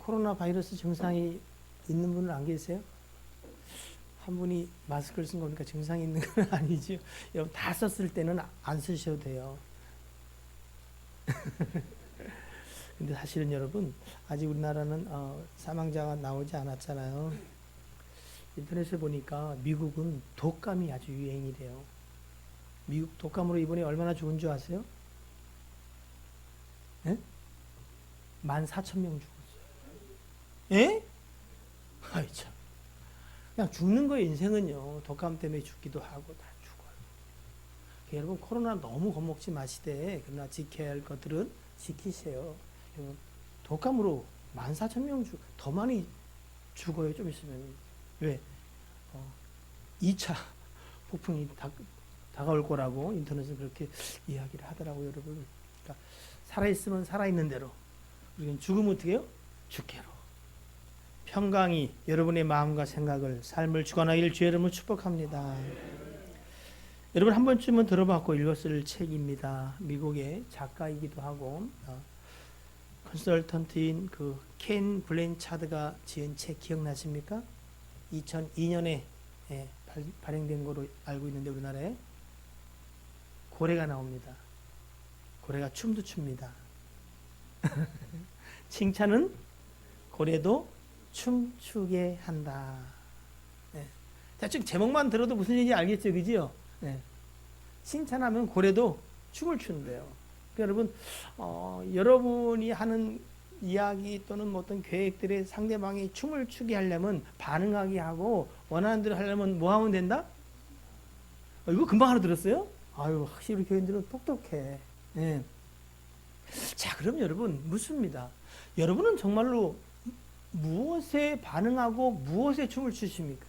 코로나 바이러스 증상이 있는 분은 안 계세요? 한 분이 마스크를 쓴 거니까 증상이 있는 건 아니죠. 여러분 다 썼을 때는 안 쓰셔도 돼요. 근데 사실은 여러분 아직 우리나라는 사망자가 나오지 않았잖아요. 인터넷에 보니까 미국은 독감이 아주 유행이래요. 미국 독감으로 이번에 얼마나 죽은 줄 아세요? 예? 14,000명 죽었어요. 예? 아이 참. 그냥 죽는 거예요. 인생은요. 독감 때문에 죽기도 하고 다 죽어요. 여러분 코로나 너무 겁먹지 마시되 그러나 지켜야 할 것들은 지키세요. 여러분 독감으로 14,000명 더 많이 죽어요. 좀 있으면. 왜? 2차 폭풍이 다가올 거라고 인터넷은 그렇게 이야기를 하더라고요. 여러분. 그러니까 살아있으면 살아있는 대로 우리는 죽으면 어떻게 해요? 죽게로. 평강이 여러분의 마음과 생각을 삶을 주관하기를 주의 이름으로 축복합니다. 여러분 한 번쯤은 들어봤고 읽었을 책입니다. 미국의 작가이기도 하고 컨설턴트인 그 켄 블랜차드가 지은 책 기억나십니까? 2002년에 발행된 거로 알고 있는데 우리나라에 고래가 나옵니다. 고래가 춤도 춥니다. 칭찬은 고래도 춤추게 한다. 네. 대충 제목만 들어도 무슨 얘기인지 알겠죠, 그지요? 네. 칭찬하면 고래도 춤을 추는데요. 그러니까 여러분, 여러분이 하는 이야기 또는 뭐 어떤 계획들에 상대방이 춤을 추게 하려면 반응하게 하고 원하는 대로 하려면 뭐 하면 된다? 이거 금방 알아들었어요? 아유, 확실히 우리 교인들은 똑똑해. 네. 자, 그럼 여러분 묻습니다. 여러분은 정말로 무엇에 반응하고 무엇에 춤을 추십니까?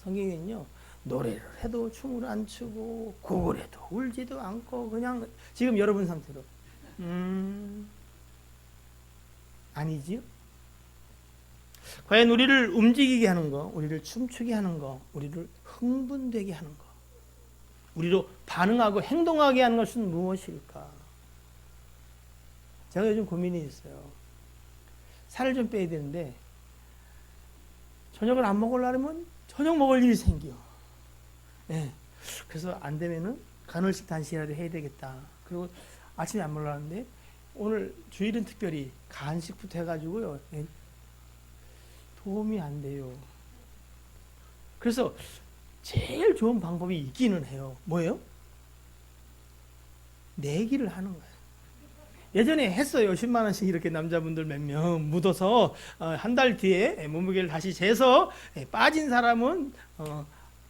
성경에는요, 노래를 해도 춤을 안 추고 고래도 울지도 않고 그냥 지금 여러분 상태로 아니지요? 과연 우리를 움직이게 하는 거, 우리를 춤추게 하는 거, 우리를 흥분되게 하는 거, 우리로 반응하고 행동하게 하는 것은 무엇일까? 제가 요즘 고민이 있어요. 살을 좀 빼야 되는데 저녁을 안 먹으려면 저녁 먹을 일이 생겨. 예. 그래서 안 되면은 간헐식 단식이라도 해야 되겠다. 그리고 아침에 안 먹으려는데 오늘 주일은 특별히 간식부터 해가지고요. 예. 도움이 안 돼요. 그래서 제일 좋은 방법이 있기는 해요. 뭐예요? 내기를 하는 거예요. 예전에 했어요. 10만 원씩 이렇게 남자분들 몇 명 묻어서 한 달 뒤에 몸무게를 다시 재서 빠진 사람은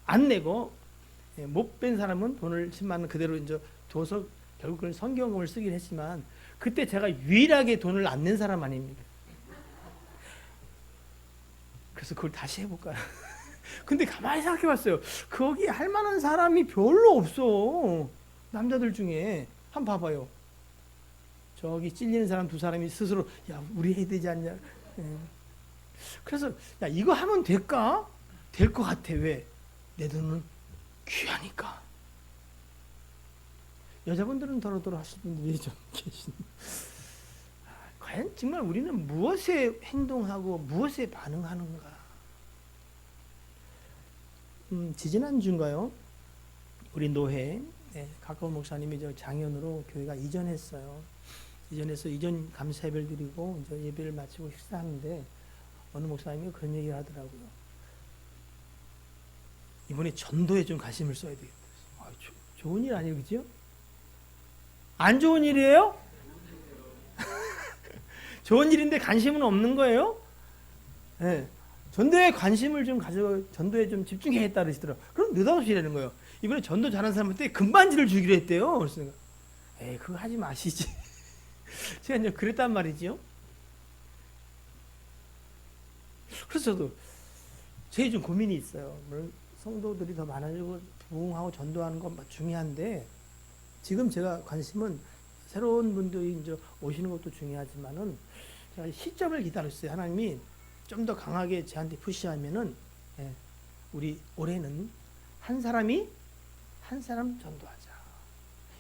안 내고 못 뺀 사람은 돈을 10만 원 그대로 이제 둬서 결국은 성경을 쓰긴 했지만 그때 제가 유일하게 돈을 안 낸 사람 아닙니까? 그래서 그걸 다시 해볼까요? 근데 가만히 생각해 봤어요. 거기 할 만한 사람이 별로 없어. 남자들 중에. 한번 봐봐요. 저기 찔리는 사람 두 사람이 스스로 야 우리 해야 되지 않냐. 그래서 야 이거 하면 될까? 될 것 같아. 왜? 내 돈은 귀하니까. 여자분들은 더러더러 하시는 분들이 좀 계신. 과연 정말 우리는 무엇에 행동하고 무엇에 반응하는가? 지지난주인가요? 우리 노회 가까운 목사님이 저 장현으로 교회가 이전했어요. 이전해서 이전 감사 예배를 드리고 이제 예배를 마치고 식사하는데 어느 목사님이 그런 얘기를 하더라고요. 이번에 전도에 좀 관심을 써야 되겠다. 좋은 일 아니에요, 그죠? 안 좋은 일이에요? 좋은 일인데 관심은 없는 거예요? 네. 전도에 관심을 좀 가져, 전도에 좀 집중해야겠다 그러시더라고요. 그럼 느닷없이 이러는 거예요. 이번에 전도 잘하는 사람한테 금반지를 주기로 했대요. 그래서 내가, 에이, 그거 하지 마시지. 제가 이제 그랬단 말이지요. 그래서 저도 제일 좀 고민이 있어요. 물론 성도들이 더 많아지고 부흥하고 전도하는 건 중요한데 지금 제가 관심은 새로운 분들이 이제 오시는 것도 중요하지만은 제가 시점을 기다렸어요. 하나님이 좀 더 강하게 저한테 푸시하면은 우리 올해는 한 사람 전도하자.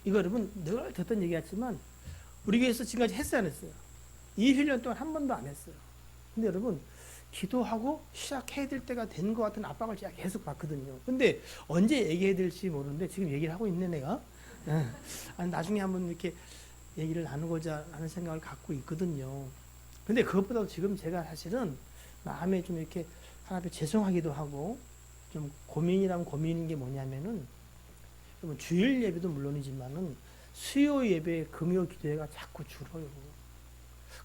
이거 여러분 늘 듣던 얘기였지만 우리 교회에서 지금까지 했어요 안 했어요? 20년 동안 한 번도 안 했어요. 근데 여러분, 기도하고 시작해야 될 때가 된 것 같은 압박을 제가 계속 받거든요. 근데 언제 얘기해야 될지 모르는데 지금 얘기를 하고 있네, 내가. 나중에 한번 이렇게 얘기를 나누고자 하는 생각을 갖고 있거든요. 근데 그것보다도 지금 제가 사실은 마음에 좀 이렇게 하나님 죄송하기도 하고 좀 고민이란 고민인 게 뭐냐면은 주일 예배도 물론이지만은 수요 예배, 금요 기도회가 자꾸 줄어요.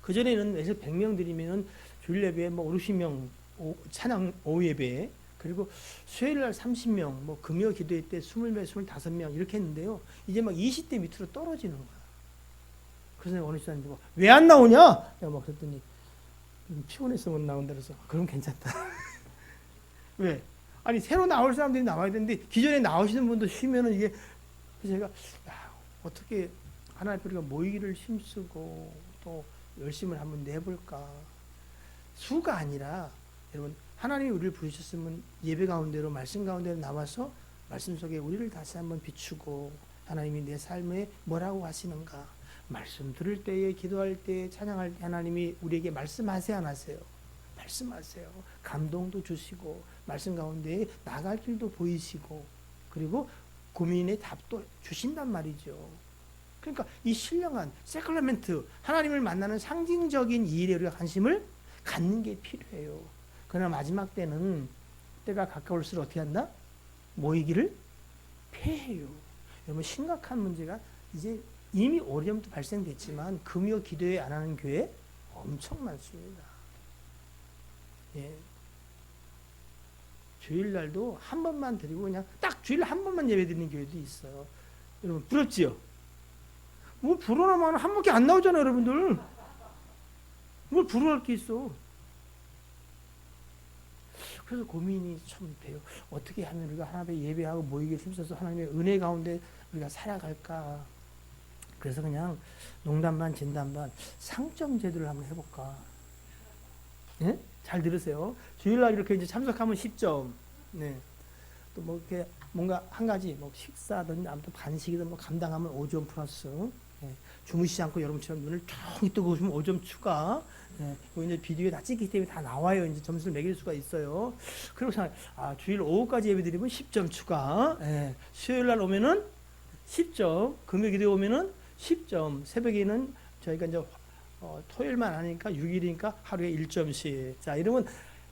그전에는 예를 100명 드리면은 주일 예배에 뭐 50명 찬양 오후 예배에 그리고 수요일 날 30명, 뭐 금요 기도회 때 20명, 25명 이렇게 했는데요. 이제 막 20대 밑으로 떨어지는 거야. 그래서 어느 시간에 왜 안 나오냐? 내가 막 그랬더니 피곤해서 못 나온다 그래서 그럼 괜찮다. 왜? 아니 새로 나올 사람들이 나와야 되는데 기존에 나오시는 분도 쉬면은 이게 그래서 제가 어떻게 하나님 우리가 모이기를 힘쓰고 또 열심을 한번 내볼까? 수가 아니라 여러분 하나님이 우리를 부르셨으면 예배 가운데로 말씀 가운데로 나와서 말씀 속에 우리를 다시 한번 비추고 하나님이 내 삶에 뭐라고 하시는가 말씀 들을 때에 기도할 때에 찬양할 때 하나님이 우리에게 말씀하세요 안 하세요? 말씀하세요. 감동도 주시고 말씀 가운데 나갈 길도 보이시고 그리고 고민의 답도 주신단 말이죠. 그러니까 이 신령한 세클라멘트 하나님을 만나는 상징적인 이 일에 우리가 관심을 갖는 게 필요해요. 그러나 마지막 때는 때가 가까울수록 어떻게 한다? 모이기를 폐해요. 여러분 심각한 문제가 이제 이미 오래전부터 발생됐지만 금요 기도회 안 하는 교회 엄청 많습니다. 예. 주일날도 한 번만 드리고 그냥 딱 주일 한 번만 예배 드리는 교회도 있어요. 여러분 부럽지요? 뭐 부러워만 한 번밖에 안 나오잖아요, 여러분들. 뭘 부러워할 게 있어? 그래서 고민이 참 돼요. 어떻게 하면 우리가 하나님의 예배하고 모이기를 힘써서 하나님의 은혜 가운데 우리가 살아갈까? 그래서 그냥 농담 반 진담 반 상점 제도를 한번 해볼까? 예? 잘 들으세요. 주일날 이렇게 이제 참석하면 10점. 네. 또 뭐 이렇게 뭔가 한 가지 뭐 식사든 아무튼 간식이든 뭐 감당하면 5점 플러스. 예. 주무시지 않고 여러분처럼 눈을 쫑 뜨고 오시면 5점 추가. 예. 이제 비디오에 다 찍기 때문에 다 나와요. 이제 점수를 매길 수가 있어요. 그리고 주일 오후까지 예배 드리면 10점 추가. 예. 수요일 날 오면은 10점. 금요 기도에 오면은 10점. 새벽에는 저희가 이제 토요일만 하니까 6일이니까 하루에 1점씩. 자, 이러면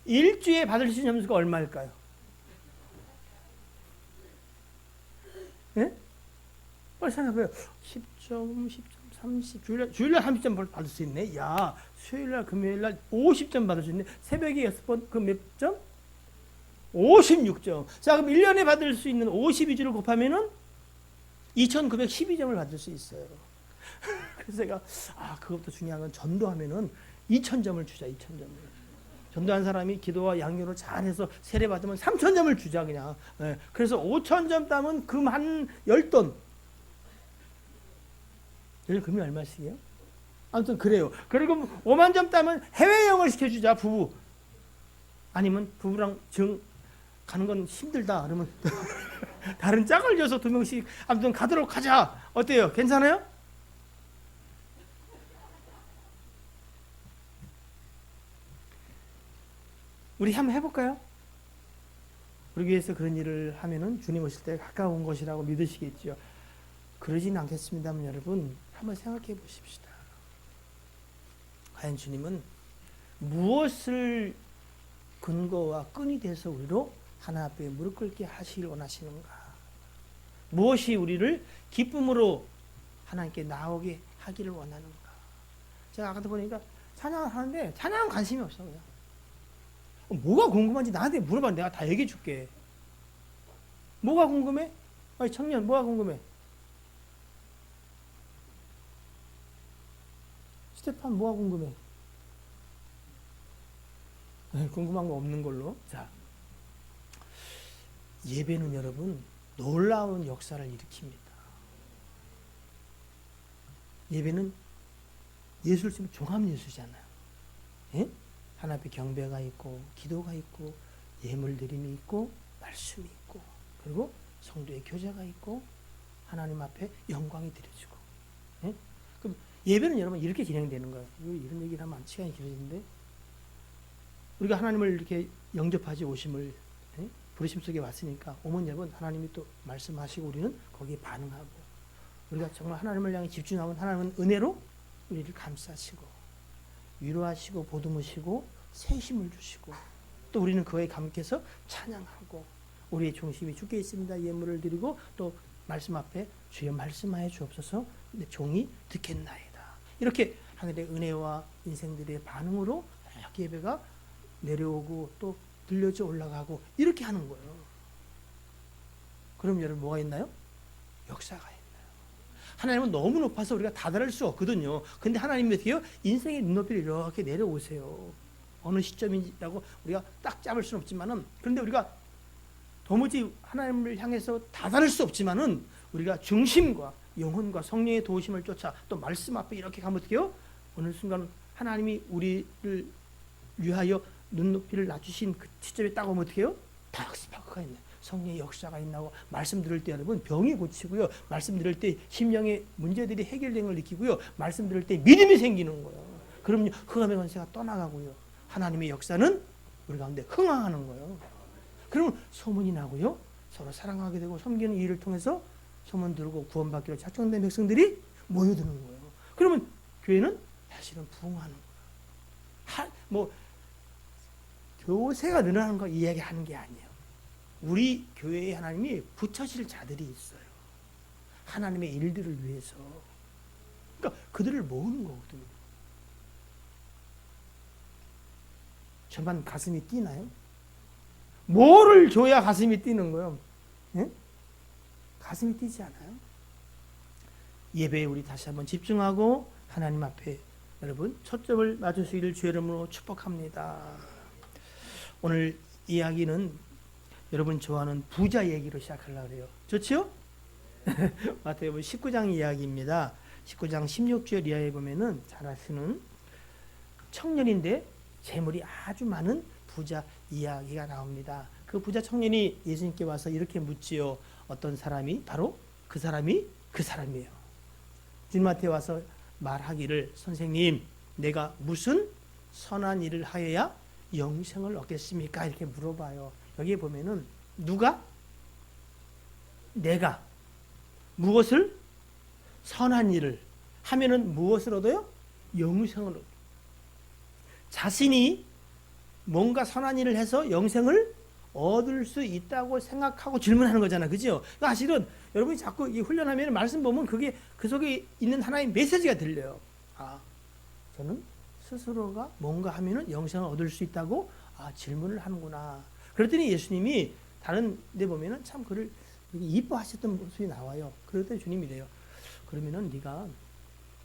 일주에 받을 수 있는 점수가 얼마일까요? 예? 빨리 생각해봐요. 10점, 10점, 30. 주일날 30점 받을 수 있네. 야, 수요일날, 금요일날 50점 받을 수 있네. 새벽에 6번, 그 몇 점? 56점. 자, 그럼 1년에 받을 수 있는 52주를 곱하면은 2912점을 받을 수 있어요. 그래서 제가 그것도 중요한 건 전도하면은 2000점을 주자. 2000점을. 전도한 사람이 기도와 양육을 잘해서 세례 받으면 3000점을 주자 그냥. 네. 그래서 5000점 따면 금 한 10돈. 금이 얼마씩이에요? 아무튼 그래요. 그리고 5만점 따면 해외여행을 시켜주자 부부. 아니면 부부랑 가는 건 힘들다 그러면 다른 짝을 줘서 2명씩 아무튼 가도록 하자. 어때요? 괜찮아요? 우리 한번 해볼까요? 우리 위해서 그런 일을 하면은 주님 오실 때 가까운 것이라고 믿으시겠죠. 그러진 않겠습니다만 여러분 한번 생각해 보십시다. 과연 주님은 무엇을 근거와 끈이 돼서 우리로 하나님 앞에 무릎 꿇게 하시길 원하시는가? 무엇이 우리를 기쁨으로 하나님께 나오게 하기를 원하는가? 제가 아까도 보니까 찬양을 하는데 찬양은 관심이 없어 그냥. 뭐가 궁금한지 나한테 물어봐. 내가 다 얘기해 줄게. 뭐가 궁금해? 아니 청년 뭐가 궁금해? 스테판 뭐가 궁금해? 궁금한 거 없는 걸로. 자, 예배는 여러분 놀라운 역사를 일으킵니다. 예배는 예술 지금 종합 예술이잖아요. 예? 하나님 앞에 경배가 있고 기도가 있고 예물드림이 있고 말씀이 있고 그리고 성도의 교제가 있고 하나님 앞에 영광이 드려지고. 예? 그럼 예배는 여러분 이렇게 진행되는 거예요. 이런 얘기를 하면 시간이 길어지는데, 우리가 하나님을 이렇게 영접하지 오심을 부르심 속에 왔으니까 오면 여러분 하나님이 또 말씀하시고 우리는 거기에 반응하고, 우리가 정말 하나님을 향해 집중하면 하나님은 은혜로 우리를 감싸시고 위로하시고 보듬으시고 새 힘을 주시고, 또 우리는 그에 감격해서 찬양하고, 우리의 중심이 주께 있습니다 예물을 드리고, 또 말씀 앞에 주여 말씀하여 주옵소서 내 종이 듣겠나이다. 이렇게 하늘의 은혜와 인생들의 반응으로 이렇게 예배가 내려오고 또 들려져 올라가고 이렇게 하는 거예요. 그럼 여러분 뭐가 있나요? 역사가 있나요? 하나님은 너무 높아서 우리가 다다를 수 없거든요. 근데 하나님이 어떻게 해요? 인생의 눈높이를 이렇게 내려오세요. 어느 시점이라고 우리가 딱 잡을 수는 없지만은, 그런데 우리가 도무지 하나님을 향해서 다다를 수 없지만은 우리가 중심과 영혼과 성령의 도우심을 쫓아 또 말씀 앞에 이렇게 가면 어떻게 해요? 어느 순간 하나님이 우리를 위하여 눈높이를 낮추신 그 시점에 딱 오면 어떻게 해요? 다락스파크가 있네. 성령의 역사가 있나고, 말씀 들을 때 여러분 병이 고치고요, 말씀 들을 때 심령의 문제들이 해결된 걸 느끼고요, 말씀 들을 때 믿음이 생기는 거예요. 그럼요, 흑암의 권세가 떠나가고요, 하나님의 역사는 우리 가운데 흥황하는 거예요. 그러면 소문이 나고요, 서로 사랑하게 되고 섬기는 일을 통해서 소문 들고 구원받기로 작정된 백성들이 모여드는 거예요. 그러면 교회는 사실은 부흥하는 거예요. 교세가 늘어나는 거 이야기하는 게 아니에요. 우리 교회에 하나님이 붙여질 자들이 있어요. 하나님의 일들을 위해서. 그러니까 그들을 모으는 거거든요. 저만 가슴이 뛰나요? 뭐를 줘야 가슴이 뛰는 거예요? 예? 가슴이 뛰지 않아요? 예배에 우리 다시 한번 집중하고 하나님 앞에 여러분 초점을 맞추시기를 주의 이름으로 축복합니다. 오늘 이야기는 여러분 좋아하는 부자 얘기로 시작하려고 해요. 좋죠? 마태복음 19장 이야기입니다. 19장 16절 이하에 보면은 잘 아시는 청년인데 재물이 아주 많은 부자 이야기가 나옵니다. 그 부자 청년이 예수님께 와서 이렇게 묻지요. 어떤 사람이 바로 그 사람이에요. 주님한테 와서 말하기를, 선생님, 내가 무슨 선한 일을 하여야 영생을 얻겠습니까? 이렇게 물어봐요. 여기에 보면은 누가? 내가 무엇을? 선한 일을 하면은 무엇을 얻어요? 영생을 얻어요. 자신이 뭔가 선한 일을 해서 영생을 얻을 수 있다고 생각하고 질문하는 거잖아요. 그죠? 그러니까 사실은 여러분이 자꾸 이 훈련하면 말씀 보면 그게 그 속에 있는 하나의 메시지가 들려요. 아, 저는 스스로가 뭔가 하면은 영생을 얻을 수 있다고 질문을 하는구나. 그랬더니 예수님이 다른 데 보면은 참 그를 이뻐하셨던 모습이 나와요. 그랬더니 주님이 이래요. 그러면은 네가,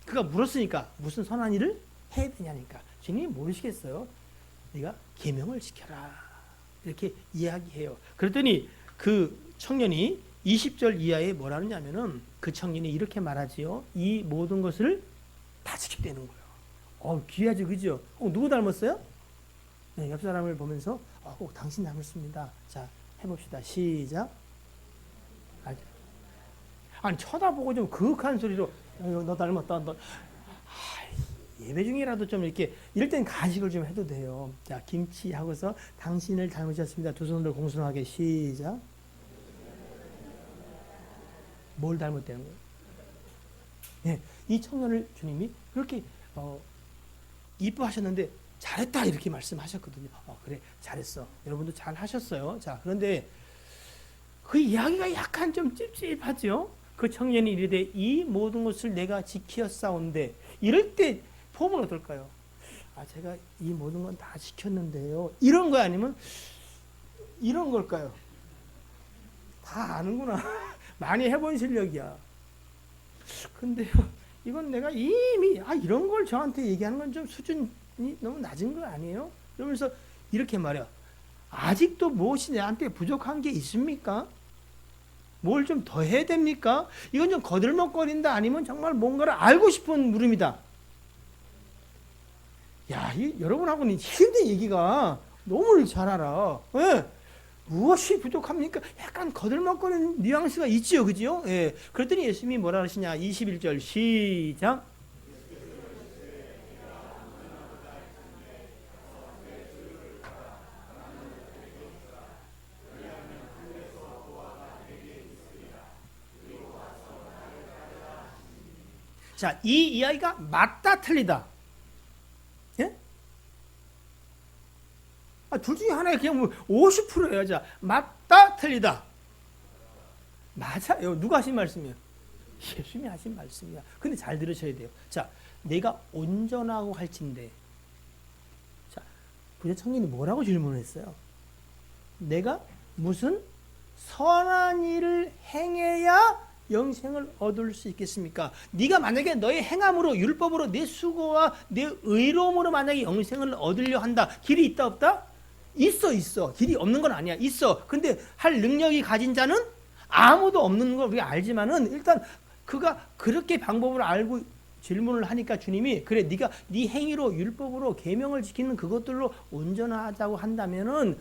그가 물었으니까 무슨 선한 일을 해야 되냐니까. 주님이 모르시겠어요? 네가 계명을 지켜라. 이렇게 이야기해요. 그랬더니 그 청년이 20절 이하에 뭐라 하냐면은 그 청년이 이렇게 말하지요. 이 모든 것을 다 지켰다는 거예요. 귀하죠, 그죠? 누구 닮았어요? 네, 옆 사람을 보면서 꼭 당신 닮았습니다. 자, 해봅시다. 시작. 아니 쳐다보고 좀 그윽한 소리로 너 닮았다. 너. 예배 중이라도 좀 이렇게 이럴 땐 가식을 좀 해도 돼요. 자, 김치 하고서 당신을 닮으셨습니다. 두 손으로 공손하게 시작. 뭘 닮았다는 거예요? 예, 이 청년을 주님이 그렇게 이뻐하셨는데 잘했다 이렇게 말씀하셨거든요. 그래, 잘했어. 여러분도 잘 하셨어요. 자, 그런데 그 이야기가 약간 좀 찝찝하죠. 그 청년이 이르되 이 모든 것을 내가 지켰사온데, 이럴 때 폼은 어떨까요? 제가 이 모든 건 다 지켰는데요. 이런 거 아니면 이런 걸까요? 다 아는구나. 많이 해본 실력이야. 근데요, 이건 내가 이미 이런 걸 저한테 얘기하는 건 좀 수준이 너무 낮은 거 아니에요? 그러면서 이렇게 말해요. 아직도 무엇이 내한테 부족한 게 있습니까? 뭘 좀 더 해야 됩니까? 이건 좀 거들먹거린다, 아니면 정말 뭔가를 알고 싶은 물음이다. 야, 여러분하고는 힘든 얘기가 너무 잘 알아. 예. 무엇이 부족합니까? 약간 거들먹거리는 뉘앙스가 있지요, 그지요? 예. 그랬더니 예수님이 뭐라 하시냐? 21절 시작. 자, 이 이야기가 맞다 틀리다. 예? 둘 중에 하나에 그냥 뭐 50%예요. 자, 맞다 틀리다. 맞아요. 누가 하신 말씀이에요? 예수님이 하신 말씀이야. 근데 잘 들으셔야 돼요. 자, 내가 온전하고 할진대. 자, 부자 청년이 뭐라고 질문했어요? 내가 무슨 선한 일을 행해야 영생을 얻을 수 있겠습니까? 네가 만약에 너의 행함으로 율법으로 내 수고와 내 의로움으로 만약에 영생을 얻으려 한다. 길이 있다 없다? 있어. 길이 없는 건 아니야. 있어. 근데 할 능력이 가진 자는 아무도 없는 걸 우리가 알지만은 일단 그가 그렇게 방법을 알고 질문을 하니까 주님이 그래 네가 네 행위로 율법으로 계명을 지키는 그것들로 온전하자고 한다면은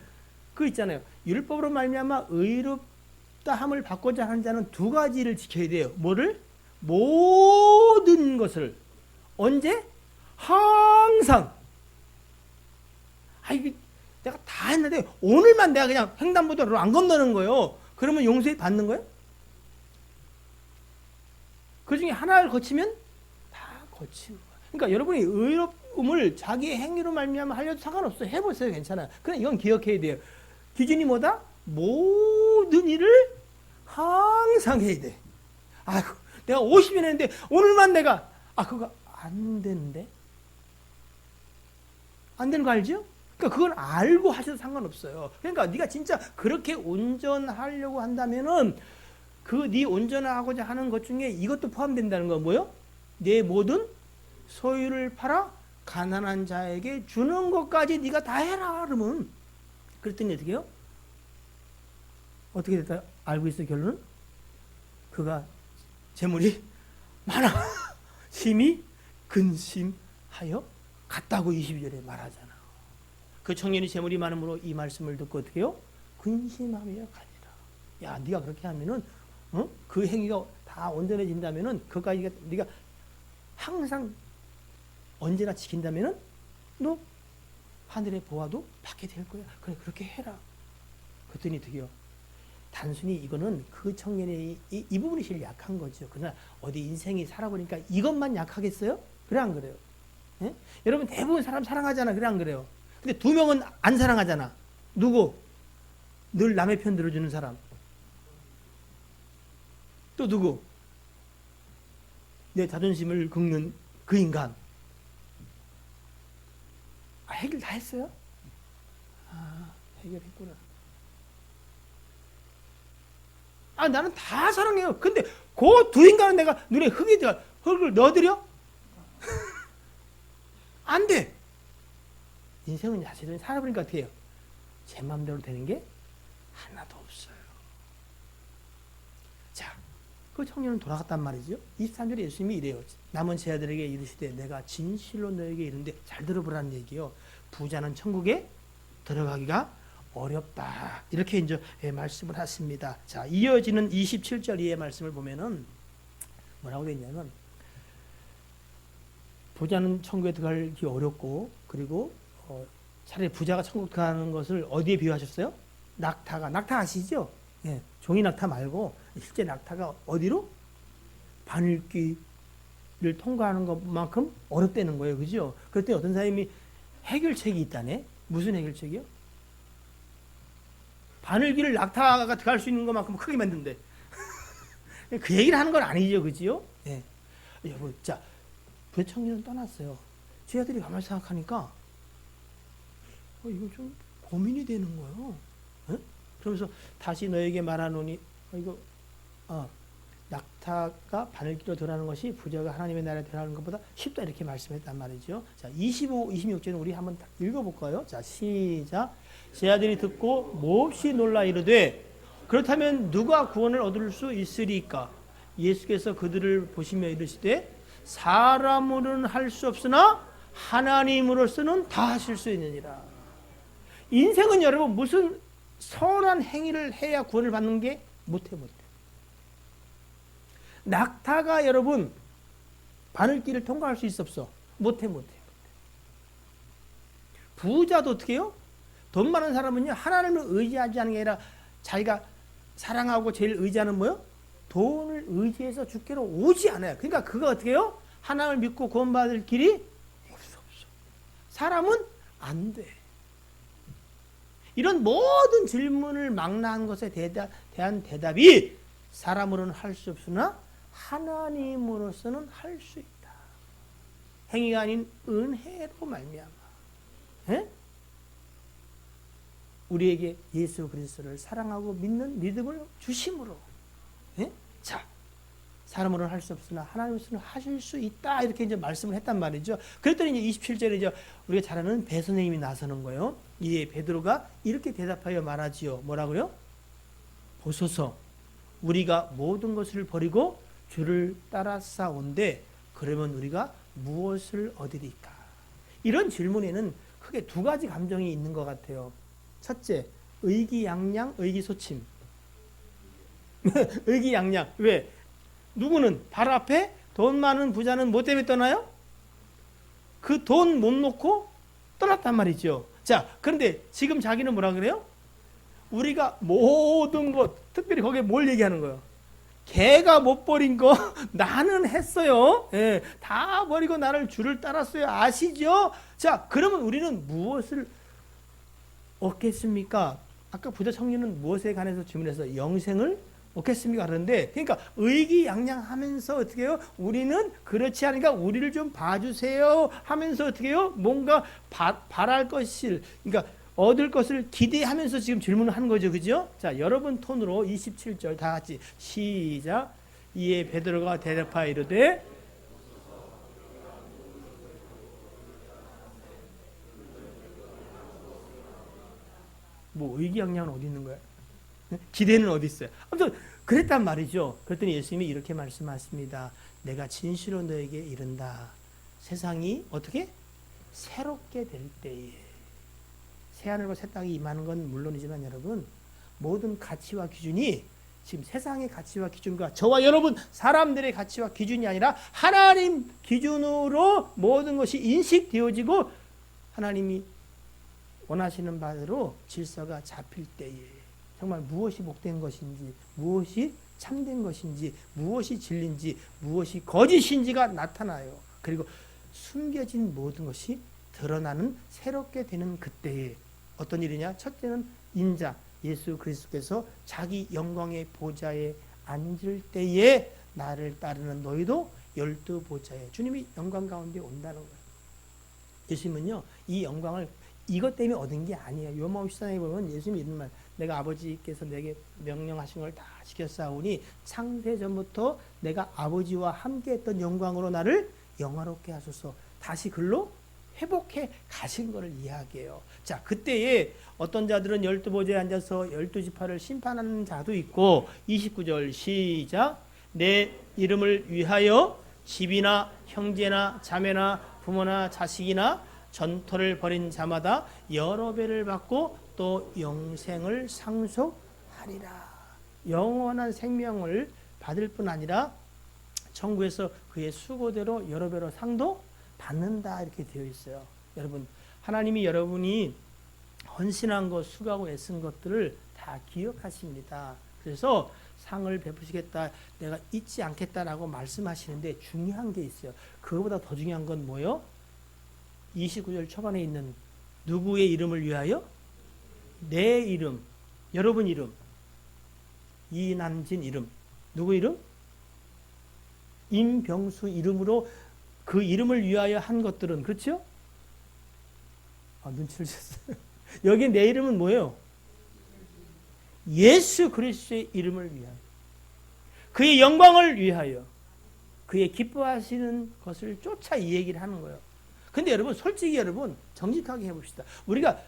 그 있잖아요. 율법으로 말미암아 의롭다함을 받고자 하는 자는 두 가지를 지켜야 돼요. 뭐를? 모든 것을 언제? 항상. 이게 내가 다 했는데 오늘만 내가 그냥 횡단보도를 안 건너는 거예요. 그러면 용서 받는 거예요? 그 중에 하나를 거치면 다 거치는 거예요. 그러니까 여러분이 의롭음을 자기의 행위로 말미암아 하려도 상관없어요. 해보세요. 괜찮아요. 그냥 이건 기억해야 돼요. 기준이 뭐다? 모든 일을 항상 해야 돼. 내가 50년 했는데 오늘만 내가 그거 안 되는데? 안 되는 거 알죠? 그러니까 그건 알고 하셔도 상관없어요. 그러니까 네가 진짜 그렇게 온전하려고 한다면은 그 네 온전하고자 하는 것 중에 이것도 포함된다는 건 뭐요? 내 모든 소유를 팔아 가난한 자에게 주는 것까지 네가 다 해라. 그러면 그랬더니 어떻게 해요? 어떻게 됐다 알고 있어 결론은? 그가 재물이 많아. 심히 근심하여 갔다고 22절에 말하잖아. 그 청년이 재물이 많음으로 이 말씀을 듣고 어떻게 해요? 근심하며 가니라. 야, 네가 그렇게 하면은 그 행위가 다 온전해진다면은 그까지 네가 항상 언제나 지킨다면은 너 하늘의 보화도 받게 될 거야. 그래 그렇게 해라. 그랬더니 어떻게 해요? 단순히 이거는 그 청년의 이 부분이 제일 약한 거죠. 그러나 어디 인생이 살아보니까 이것만 약하겠어요? 그래 안 그래요? 예? 여러분 대부분 사람 사랑하잖아. 그래 안 그래요? 근데 두 명은 안 사랑하잖아. 누구? 늘 남의 편 들어주는 사람. 또 누구? 내 자존심을 긁는 그 인간. 해결 다 했어요? 해결했구나. 나는 다 사랑해요. 근데 그 두 인간은 내가 눈에 흙을 넣어드려? 안 돼. 인생은 사실은 살아보니까 어떻게 해요? 제 마음대로 되는 게 하나도 없어요. 자, 그 청년은 돌아갔단 말이죠. 23절에 예수님이 이래요. 남은 제 아들에게 이르시되 내가 진실로 너에게 이르는데 잘 들어보라는 얘기요. 부자는 천국에 들어가기가 어렵다. 이렇게 이제 말씀을 하십니다. 자, 이어지는 27절 이의 말씀을 보면은 뭐라고 되어 있냐면 부자는 천국에 들어가기 어렵고 그리고 차라리 부자가 천국 들어가는 것을 어디에 비유하셨어요? 낙타 아시죠? 예, 종이 낙타 말고 실제 낙타가 어디로? 바늘길을 통과하는 것만큼 어렵다는 거예요. 그죠? 그랬더니 어떤 사람이 해결책이 있다네? 무슨 해결책이요? 바늘길을 낙타가 들어갈 수 있는 것만큼 크게 만든대. 그 얘기를 하는 건 아니죠. 그지요? 예. 여러분, 자, 부자 청년은 떠났어요. 제 아들이 가만히 생각하니까 이거 좀 고민이 되는 거예요. 예? 그러면서 다시 너에게 말하노니 낙타가 바늘길로 들어가는 것이 부자가 하나님의 나라에 들어가는 것보다 쉽다 이렇게 말씀했단 말이죠. 자, 25, 26절은 우리 한번 읽어볼까요? 자, 시작. 제 아들이 듣고 몹시 놀라 이르되 그렇다면 누가 구원을 얻을 수 있으리까? 예수께서 그들을 보시며 이르시되 사람으로는 할 수 없으나 하나님으로서는 다 하실 수 있느니라. 인생은 여러분 무슨 선한 행위를 해야 구원을 받는 게 못해. 낙타가 여러분 바늘길을 통과할 수 있어 없어? 못해. 부자도 어떻게 해요? 돈 많은 사람은요 하나님을 의지하지 않는 게 아니라 자기가 사랑하고 제일 의지하는 뭐요? 돈을 의지해서 주께로 오지 않아요. 그러니까 그거 어떻게 해요? 하나님을 믿고 구원받을 길이 없어. 사람은 안 돼. 이런 모든 질문을 망라한 것에 대한 대답이 사람으로는 할 수 없으나 하나님으로서는 할 수 있다. 행위가 아닌 은혜로 말미암아. 에? 우리에게 예수 그리스도를 사랑하고 믿는 믿음을 주심으로. 에? 자, 사람으로는 할 수 없으나 하나님으로서는 하실 수 있다. 이렇게 이제 말씀을 했단 말이죠. 그랬더니 이제 27절에 이제 우리가 잘 아는 배 선생님이 나서는 거예요. 이에 베드로가 이렇게 대답하여 말하지요. 뭐라고요? 보소서, 우리가 모든 것을 버리고 주를 따라싸온데 그러면 우리가 무엇을 얻으리까? 이런 질문에는 크게 두 가지 감정이 있는 것 같아요. 첫째, 의기양양, 의기소침. 의기양양. 왜? 누구는 바로 앞에 돈 많은 부자는 뭐 때문에 떠나요? 그 돈 못 놓고 떠났단 말이죠. 자, 그런데 지금 자기는 뭐라 그래요? 우리가 모든 것, 특별히 거기에 뭘 얘기하는 거예요? 걔가 못 버린 거 나는 했어요. 예, 다 버리고 나를 주를 따랐어요. 아시죠? 자, 그러면 우리는 무엇을 얻겠습니까? 아까 부자 청년은 무엇에 관해서 질문해서 영생을 얻겠습니까? 그런데 그러니까 의기양양하면서 어떻게 해요? 우리는 그렇지 않으니까 우리를 좀 봐주세요 하면서 어떻게 해요? 뭔가 바랄 것을, 그러니까 얻을 것을 기대하면서 지금 질문을 하는 거죠. 그죠? 자, 여러분 톤으로 27절 다 같이 시작. 이에 베드로가 대답하여 이르되 뭐 의기양양은 어디 있는 거야? 기대는 어디 있어요? 아무튼 그랬단 말이죠. 그랬더니 예수님이 이렇게 말씀하십니다. 내가 진실로 너에게 이른다. 세상이 어떻게? 새롭게 될 때에 새하늘과 새 땅이 임하는 건 물론이지만 여러분 모든 가치와 기준이 지금 세상의 가치와 기준과 저와 여러분 사람들의 가치와 기준이 아니라 하나님 기준으로 모든 것이 인식되어지고 하나님이 원하시는 바대로 질서가 잡힐 때에 정말 무엇이 복된 것인지 무엇이 참된 것인지 무엇이 진리인지 무엇이 거짓인지가 나타나요. 그리고 숨겨진 모든 것이 드러나는 새롭게 되는 그때에 어떤 일이냐? 첫째는 인자 예수 그리스도께서 자기 영광의 보좌에 앉을 때에 나를 따르는 너희도 12보좌에 주님이 영광 가운데 온다는 거예요. 예수님은요 이 영광을 이것 때문에 얻은 게 아니에요. 요마음 14장에 보면 예수님이 이런 말, 내가 아버지께서 내게 명령하신 걸 다 지켰사오니 창세전부터 내가 아버지와 함께 했던 영광으로 나를 영화롭게 하소서. 다시 글로 회복해 가신 것을 이야기해요. 자, 그때에 어떤 자들은 12보좌에 앉아서 12지파를 심판하는 자도 있고 29절 시작. 내 이름을 위하여 집이나 형제나 자매나 부모나 자식이나 전토를 벌인 자마다 여러 배를 받고 또 영생을 상속하리라. 영원한 생명을 받을 뿐 아니라 천국에서 그의 수고대로 여러 배로 상도 받는다 이렇게 되어 있어요. 여러분 하나님이 여러분이 헌신한 것, 수고하고 애쓴 것들을 다 기억하십니다. 그래서 상을 베푸시겠다, 내가 잊지 않겠다라고 말씀하시는데 중요한 게 있어요. 그거보다 더 중요한 건 뭐예요? 29절 초반에 있는 누구의 이름을 위하여? 내 이름, 여러분 이름, 이남진 이름, 누구 이름? 임병수 이름으로 그 이름을 위하여 한 것들은 그렇죠? 아, 눈치를 챘어요. 여기 내 이름은 뭐예요? 예수 그리스도의 이름을 위하여, 그의 영광을 위하여, 그의 기뻐하시는 것을 쫓아 이 얘기를 하는 거예요. 근데 여러분 솔직히 여러분 정직하게 해봅시다. 우리가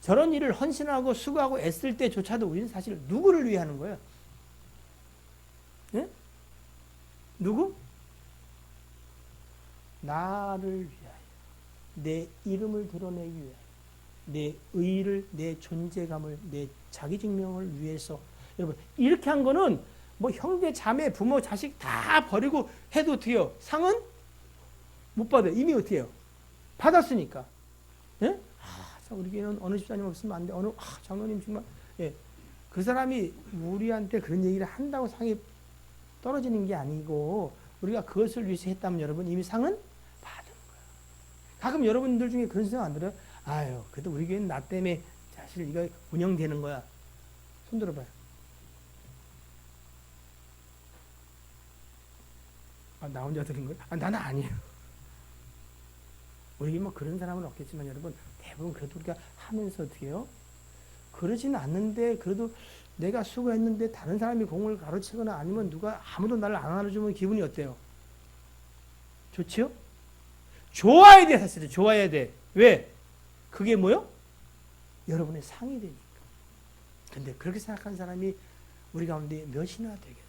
저런 일을 헌신하고 수고하고 애쓸 때조차도 우리는 사실 누구를 위해 하는 거예요? 예? 누구? 나를 위하여, 내 이름을 드러내기 위하여, 내 의의를, 내 존재감을, 내 자기증명을 위해서. 여러분 이렇게 한 거는 뭐 형제, 자매, 부모, 자식 다 버리고 해도 어떻게 해요? 상은 못 받아요. 이미 어떻게 해요? 받았으니까. 예? 아, 우리 교회는 어느 집사님 없으면 안 돼. 장로님 정말. 예. 그 사람이 우리한테 그런 얘기를 한다고 상이 떨어지는 게 아니고 우리가 그것을 위해서 했다면 여러분 이미 상은 받은 거예요. 가끔 여러분들 중에 그런 생각 안 들어요? 아유, 그래도 우리 교회는 나 때문에 사실 이거 운영되는 거야. 손 들어봐요. 아, 나 혼자 들은 거예요? 아, 나는 아니에요. 우리 뭐 그런 사람은 없겠지만 여러분 대부분 그래도 우리가 하면서 어떻게 해요? 그러지는 않는데 그래도 내가 수고했는데 다른 사람이 공을 가로채거나 아니면 누가 아무도 나를 안 알아주면 기분이 어때요? 좋지요? 좋아야 돼, 사실은. 좋아야 돼. 왜? 그게 뭐요? 여러분의 상이 되니까. 근데 그렇게 생각하는 사람이 우리 가운데 몇이나 되겠어요?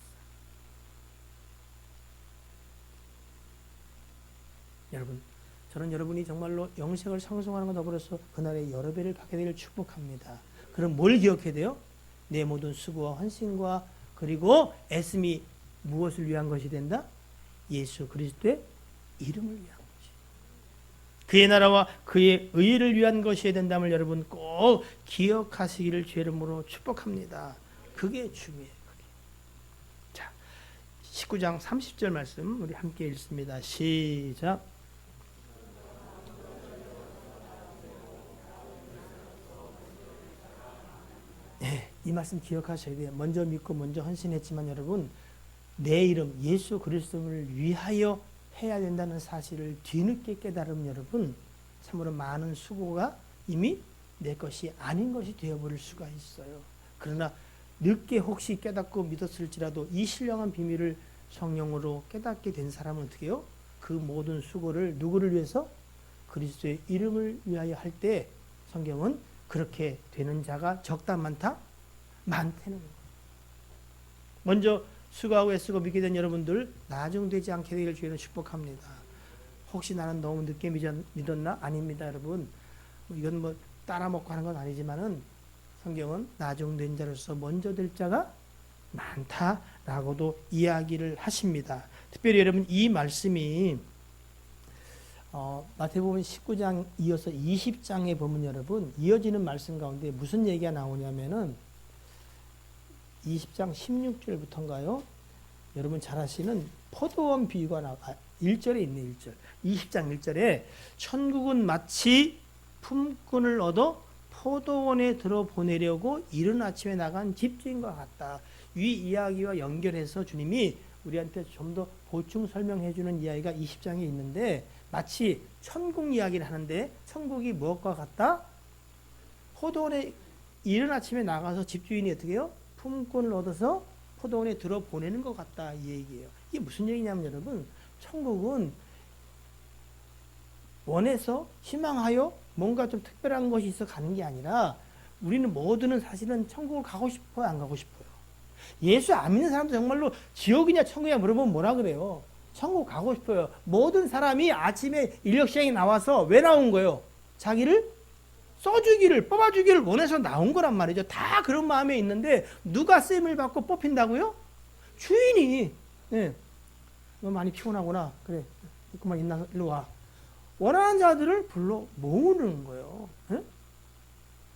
여러분, 저는 여러분이 정말로 영생을 상속하는 것 더불어서 그날의 여러 배를 받게 되기를 축복합니다. 그럼 뭘 기억해야 돼요? 내 모든 수고와 헌신과 그리고 애씀이 무엇을 위한 것이 된다? 예수 그리스도의 이름을 위한 것이. 그의 나라와 그의 의를 위한 것이 된다면 여러분 꼭 기억하시기를 주의 이름으로 축복합니다. 그게 중요해요. 그게. 자, 19장 30절 말씀 우리 함께 읽습니다. 시작. 네, 이 말씀 기억하셔야 돼요. 먼저 믿고 먼저 헌신했지만 여러분 내 이름 예수 그리스도를 위하여 해야 된다는 사실을 뒤늦게 깨달으면 여러분 참으로 많은 수고가 이미 내 것이 아닌 것이 되어버릴 수가 있어요. 그러나 늦게 혹시 깨닫고 믿었을지라도 이 신령한 비밀을 성령으로 깨닫게 된 사람은 어떻게 해요? 그 모든 수고를 누구를 위해서? 그리스도의 이름을 위하여 할 때 성경은 그렇게 되는 자가 적다 많다? 많다는 거예요. 먼저 수고하고 애쓰고 믿게 된 여러분들 나중되지 않게 되기를 주의는 축복합니다. 혹시 나는 너무 늦게 믿었나? 아닙니다, 여러분. 이건 뭐 따라 먹고 하는 건 아니지만은 성경은 나중된 자로서 먼저 될 자가 많다라고도 이야기를 하십니다. 특별히 여러분 이 말씀이 마태복음 19장 이어서 20장에 보면 여러분 이어지는 말씀 가운데 무슨 얘기가 나오냐면은 20장 16절부터인가요? 여러분 잘 아시는 포도원 비유가 1절에 있네. 1절 20장 1절에 천국은 마치 품꾼을 얻어 포도원에 들어보내려고 이른 아침에 나간 집주인과 같다. 이 이야기와 연결해서 주님이 우리한테 좀 더 보충 설명해 주는 이야기가 20장에 있는데 마치 천국 이야기를 하는데 천국이 무엇과 같다? 포도원에 이른 아침에 나가서 집주인이 어떻게 해요? 품꾼을 얻어서 포도원에 들어보내는 것 같다 이 얘기예요. 이게 무슨 얘기냐면 여러분 천국은 원해서 희망하여 뭔가 좀 특별한 것이 있어 가는 게 아니라 우리는 모두는 사실은 천국을 가고 싶어요? 안 가고 싶어요? 예수 안 믿는 사람도 정말로 지옥이냐 천국이냐 물어보면 뭐라 그래요? 천국 가고 싶어요. 모든 사람이 아침에 인력시장에 나와서 왜 나온 거예요? 자기를 써주기를 뽑아주기를 원해서 나온 거란 말이죠. 다 그런 마음에 있는데 누가 쌤을 받고 뽑힌다고요? 주인이. 네. 너 많이 피곤하구나. 그래. 그만 일로 와. 원하는 자들을 불러 모으는 거예요. 네?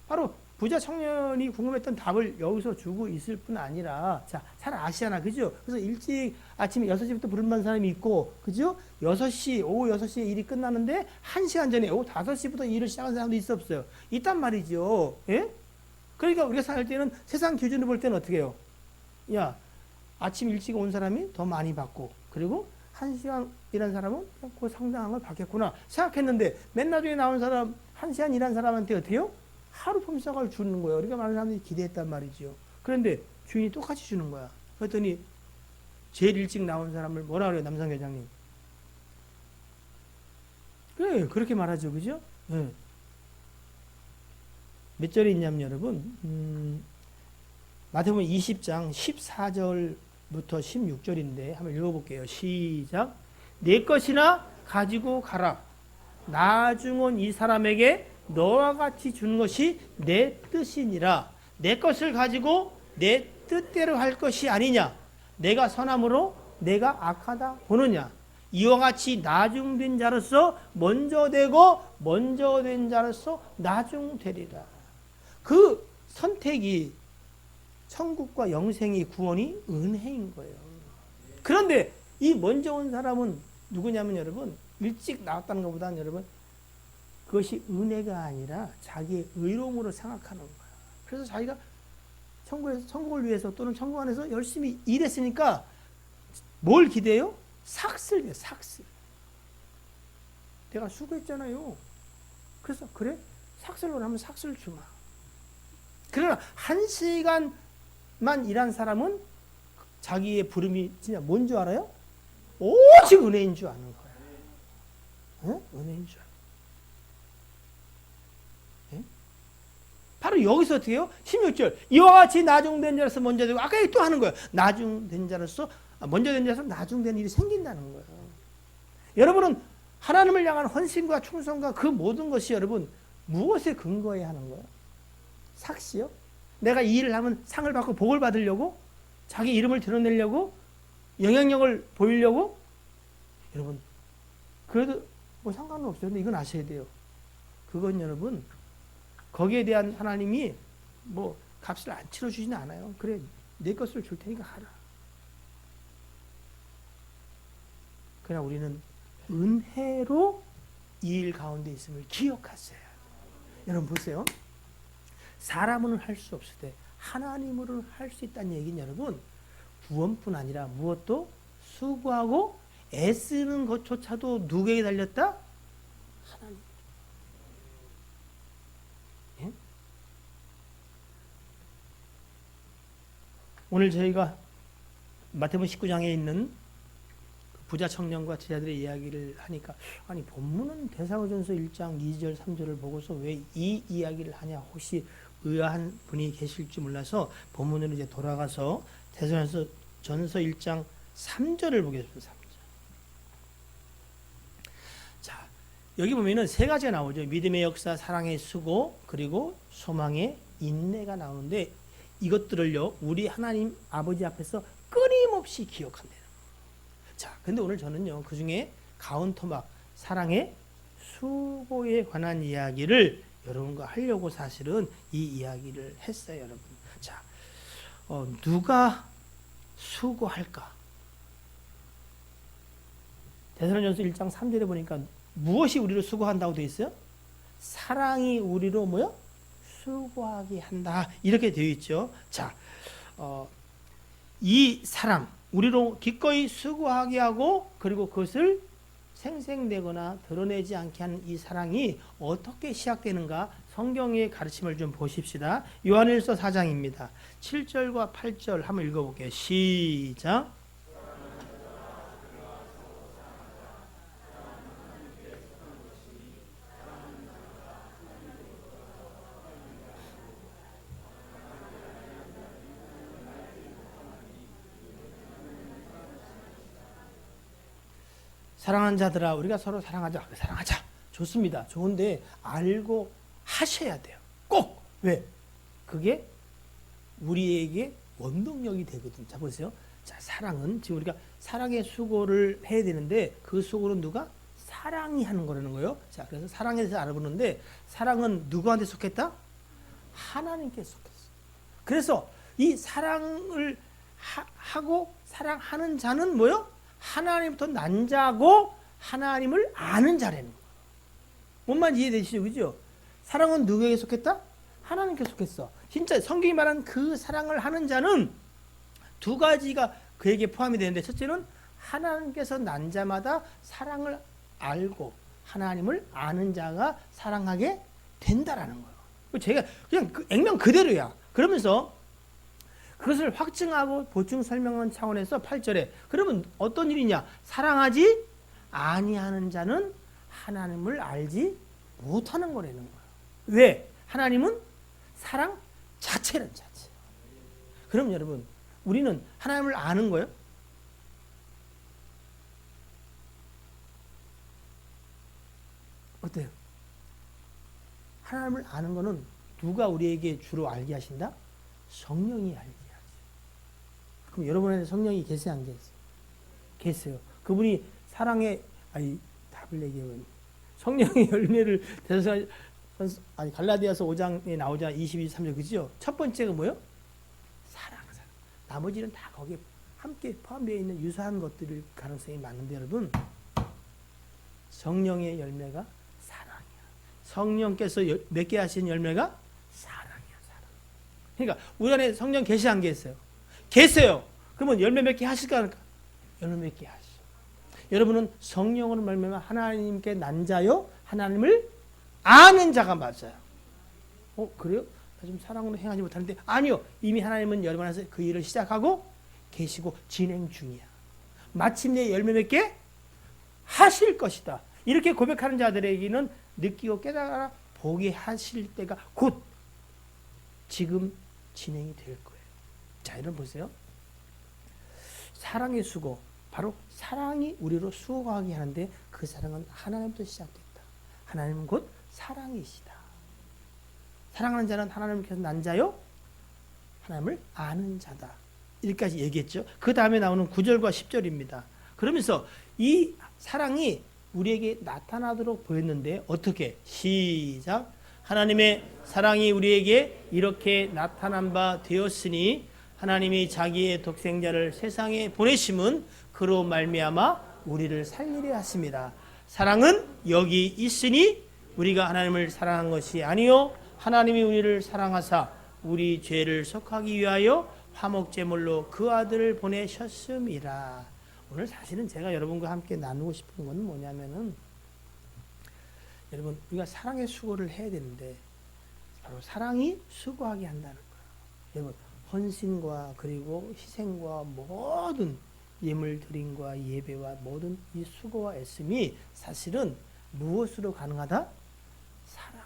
바로 부자 청년이 궁금했던 답을 여기서 주고 있을 뿐 아니라 자, 잘 아시잖아. 그죠? 그래서 일찍 아침에 6시부터 부른다는 사람이 있고 그죠? 6시, 오후 6시에 일이 끝나는데 1시간 전에 오후 5시부터 일을 시작한 사람도 있어 없어요? 있단 말이죠. 예? 그러니까 우리가 살 때는 세상 기준으로 볼 때는 어떻게 해요? 야, 아침 일찍 온 사람이 더 많이 받고 그리고 1시간 일한 사람은 그 상당한 걸 받겠구나 생각했는데 맨 나중에 나온 사람 1시간 일한 사람한테 어떻게 해요? 하루 품삯을 주는 거예요. 그러니까 많은 사람들이 기대했단 말이죠. 그런데 주인이 똑같이 주는 거야. 그랬더니 제일 일찍 나온 사람을 뭐라 그래요, 남상 회장님? 그래, 그렇게 말하죠, 그죠? 네. 몇 절에 있냐면 여러분, 마태복음 20장 14절부터 16절인데 한번 읽어볼게요. 시작. 내 것이나 가지고 가라. 나중 온 이 사람에게 너와 같이 주는 것이 내 뜻이니라. 내 것을 가지고 내 뜻대로 할 것이 아니냐. 내가 선함으로 내가 악하다 보느냐. 이와 같이 나중된 자로서 먼저 되고 먼저 된 자로서 나중되리라. 그 선택이 천국과 영생이 구원이 은혜인 거예요. 그런데 이 먼저 온 사람은 누구냐면 여러분, 일찍 나왔다는 것보다는 여러분, 그것이 은혜가 아니라 자기의 의로움으로 생각하는 거예요. 그래서 자기가 천국을 위해서 또는 천국 안에서 열심히 일했으니까 뭘 기대요? 삭슬이에요, 삭슬. 내가 수고했잖아요. 그래서 그래? 삭슬로 하면 삭슬 주마. 그러나 1시간만 일한 사람은 자기의 부름이 진짜 뭔 줄 알아요? 오직 은혜인 줄 아는 거예요. 응? 은혜인 줄 알아요. 응? 바로 여기서 어떻게 해요? 16절. 이와 같이 나중된 자로서 먼저 되고, 아까 또 하는 거예요. 나중된 자로서, 먼저 된 자로서 나중된 일이 생긴다는 거예요. 여러분은 하나님을 향한 헌신과 충성과 그 모든 것이 여러분, 무엇에 근거해야 하는 거예요? 삭시요? 내가 이 일을 하면 상을 받고 복을 받으려고? 자기 이름을 드러내려고? 영향력을 보이려고? 여러분, 그래도 뭐 상관은 없어요. 근데 이건 아셔야 돼요. 그건 여러분, 거기에 대한 하나님이 뭐 값을 안 치러주지는 않아요. 그래, 내 것을 줄 테니까 하라. 그러나 우리는 은혜로 이 일 가운데 있음을 기억하세요. 여러분 보세요. 사람으로는 할 수 없을 때 하나님으로는 할 수 있다는 얘기는 여러분, 구원뿐 아니라 무엇도 수고하고 애쓰는 것조차도 누구에게 달렸다? 하나님. 예? 오늘 저희가 마태복음 19장에 있는 부자 청년과 제자들의 이야기를 하니까, 아니 본문은 대사로전서 1장 2절 3절을 보고서 왜 이 이야기를 하냐, 혹시 의아한 분이 계실지 몰라서 본문으로 이제 돌아가서 대사로전서 1장 3절을 보겠습니다. 3절. 자, 여기 보면은 세 가지가 나오죠. 믿음의 역사, 사랑의 수고, 그리고 소망의 인내가 나오는데, 이것들을요 우리 하나님 아버지 앞에서 끊임없이 기억한대요. 자, 근데 오늘 저는요, 그 중에 가운토막, 사랑의 수고에 관한 이야기를 여러분과 하려고 사실은 이 이야기를 했어요, 여러분. 자, 누가 수고할까? 데살로니가전서 1장 3절에 보니까 무엇이 우리로 수고한다고 되어 있어요? 사랑이 우리로 뭐요? 수고하게 한다. 이렇게 되어 있죠. 자, 이 사랑, 우리로 기꺼이 수고하게 하고, 그리고 그것을 생생내거나 드러내지 않게 하는 이 사랑이 어떻게 시작되는가, 성경의 가르침을 좀 보십시다. 요한일서 4장입니다. 7절과 8절 한번 읽어볼게요. 시작. 사랑하는 자들아, 우리가 서로 사랑하자. 사랑하자. 좋습니다. 좋은데 알고 하셔야 돼요. 꼭. 왜? 그게 우리에게 원동력이 되거든. 자, 보세요. 자, 사랑은 지금 우리가 사랑의 수고를 해야 되는데, 그 수고는 누가? 사랑이 하는 거라는 거예요. 자, 그래서 사랑에 대해서 알아보는데, 사랑은 누구한테 속했다? 하나님께 속했어. 그래서 이 사랑을 하고 사랑하는 자는 뭐요? 하나님부터 난 자고 하나님을 아는 자라는 거예요. 뭔 말인지 이해되시죠? 그죠? 사랑은 누구에게 속했다? 하나님께 속했어. 진짜 성경이 말한 그 사랑을 하는 자는 두 가지가 그에게 포함이 되는데, 첫째는 하나님께서 난 자마다 사랑을 알고 하나님을 아는 자가 사랑하게 된다라는 거예요. 제가 그냥 액면 그대로야. 그러면서 그것을 확증하고 보충 설명하는 차원에서 8절에, 그러면 어떤 일이냐? 사랑하지 아니하는 자는 하나님을 알지 못하는 거라는 거예요. 왜? 하나님은 사랑 자체라는 자체. 그럼 여러분, 우리는 하나님을 아는 거예요? 어때요? 하나님을 아는 거는 누가 우리에게 주로 알게 하신다? 성령이 알게. 그럼 여러분의 성령이 계세요, 안 계세요? 계세요. 그분이 사랑의, 답을 얘기해요. 성령의 열매를 갈라디아서 5장에 나오자 22, 3절, 그죠? 첫 번째가 뭐예요? 사랑. 나머지는 다 거기에 함께 포함되어 있는 유사한 것들일 가능성이 많은데 여러분, 성령의 열매가 사랑이야. 성령께서 몇 개 하신 열매가 사랑이야, 사랑. 그러니까 우리 안에 성령 계시한 게 있어요. 계세요. 그러면 열매 몇 개 하실까 할까? 열매 몇 개 하시죠. 여러분은 성령으로 말미암아 하나님께 난 자요, 하나님을 아는 자가 맞아요. 그래요? 나 지금 사랑으로 행하지 못하는데, 아니요. 이미 하나님은 여러분 안에서 그 일을 시작하고 계시고 진행 중이야. 마침내 열매 몇 개 하실 것이다. 이렇게 고백하는 자들에게는 느끼고 깨달아 보게 하실 때가 곧 지금 진행이 될 거예요. 자, 여러분 보세요. 사랑의 수고, 바로 사랑이 우리로 수고하게 하는데 그 사랑은 하나님부터 시작됐다. 하나님은 곧 사랑이시다. 사랑하는 자는 하나님께서 난 자요, 하나님을 아는 자다. 이렇게까지 얘기했죠. 그 다음에 나오는 9절과 10절입니다. 그러면서 이 사랑이 우리에게 나타나도록 보였는데 어떻게? 시작. 하나님의 사랑이 우리에게 이렇게 나타난 바 되었으니 하나님이 자기의 독생자를 세상에 보내심은 그로 말미암아 우리를 살리려 하십니다. 사랑은 여기 있으니 우리가 하나님을 사랑한 것이 아니요 하나님이 우리를 사랑하사 우리 죄를 속하기 위하여 화목제물로 그 아들을 보내셨음이라. 오늘 사실은 제가 여러분과 함께 나누고 싶은 건 뭐냐면은, 여러분 우리가 사랑의 수고를 해야 되는데 바로 사랑이 수고하게 한다는 거예요. 여러분 헌신과 그리고 희생과 모든 예물 드림과 예배와 모든 이 수고와 애씀이 사실은 무엇으로 가능하다? 사랑.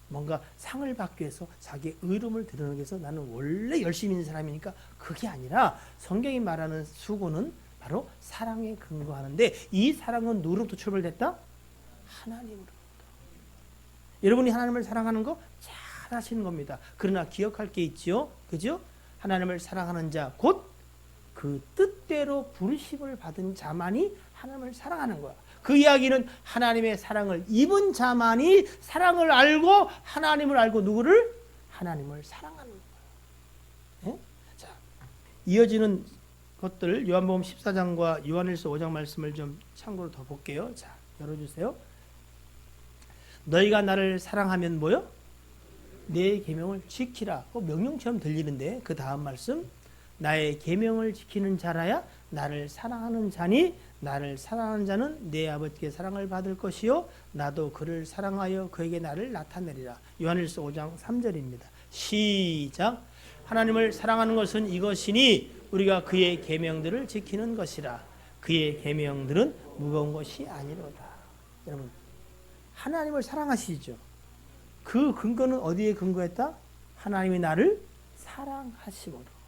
뭔가 상을 받기 위해서 자기의 의로움을 드러내기 위해서 나는 원래 열심히 있는 사람이니까 그게 아니라 성경이 말하는 수고는 바로 사랑에 근거하는데 이 사랑은 누구로부터 출발됐다? 하나님으로부터. 여러분이 하나님을 사랑하는 거 잘 하시는 겁니다. 그러나 기억할 게 있죠. 그죠? 하나님을 사랑하는 자, 곧 그 뜻대로 부르심을 받은 자만이 하나님을 사랑하는 거야. 그 이야기는 하나님의 사랑을 입은 자만이 사랑을 알고 하나님을 알고 누구를? 하나님을 사랑하는 거예요. 네? 자, 이어지는 것들 요한복음 14장과 요한일서 5장 말씀을 좀 참고로 더 볼게요. 자, 열어주세요. 너희가 나를 사랑하면 뭐요? 내 계명을 지키라. 명령처럼 들리는데 그 다음 말씀, 나의 계명을 지키는 자라야 나를 사랑하는 자니 나를 사랑하는 자는 내 아버지께 사랑을 받을 것이요 나도 그를 사랑하여 그에게 나를 나타내리라. 요한일서 5장 3절입니다. 시작. 하나님을 사랑하는 것은 이것이니 우리가 그의 계명들을 지키는 것이라. 그의 계명들은 무거운 것이 아니로다. 여러분 하나님을 사랑하시죠. 그 근거는 어디에 근거했다? 하나님이 나를 사랑하심으로.